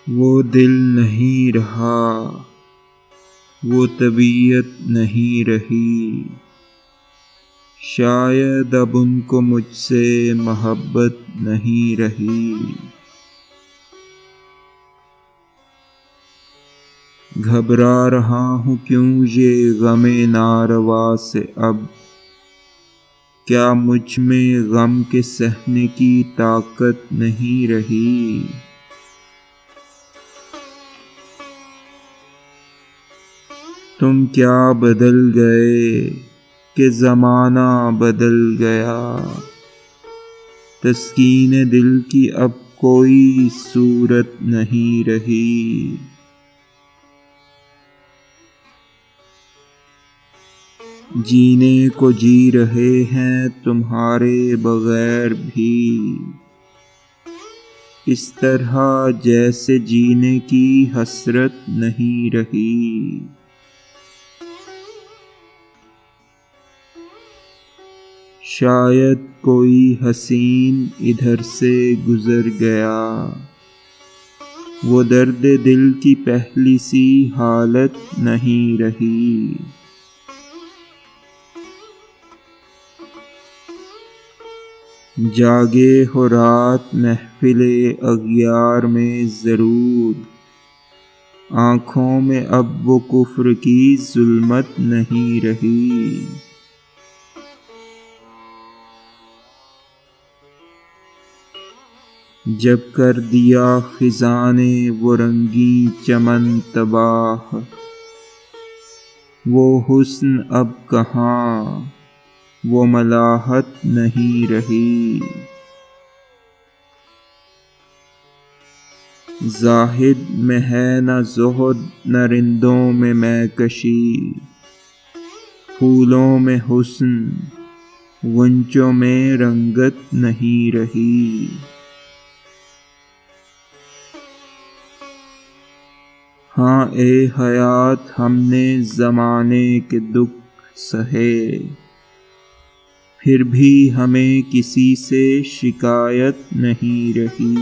وہ دل نہیں رہا، وہ طبیعت نہیں رہی، شاید اب ان کو مجھ سے محبت نہیں رہی۔ گھبرا رہا ہوں کیوں یہ غم ناروا سے اب، کیا مجھ میں غم کے سہنے کی طاقت نہیں رہی؟ تم کیا بدل گئے کہ زمانہ بدل گیا، تسکین دل کی اب کوئی صورت نہیں رہی۔ جینے کو جی رہے ہیں تمہارے بغیر بھی، اس طرح جیسے جینے کی حسرت نہیں رہی۔ شاید کوئی حسین ادھر سے گزر گیا، وہ درد دل کی پہلی سی حالت نہیں رہی۔ جاگے ہو رات محفل اغیار میں ضرور، آنکھوں میں اب وہ کفر کی ظلمت نہیں رہی۔ جب کر دیا خزاں نے وہ رنگیں چمن تباہ، وہ حسن اب کہاں، وہ ملاحت نہیں رہی۔ زاہد میں ہے نہ زہد نہ رندوں میں میں کشی، پھولوں میں حسن غنچوں میں رنگت نہیں رہی۔ ہاں اے حیات ہم نے زمانے کے دکھ سہے، پھر بھی ہمیں کسی سے شکایت نہیں رہی۔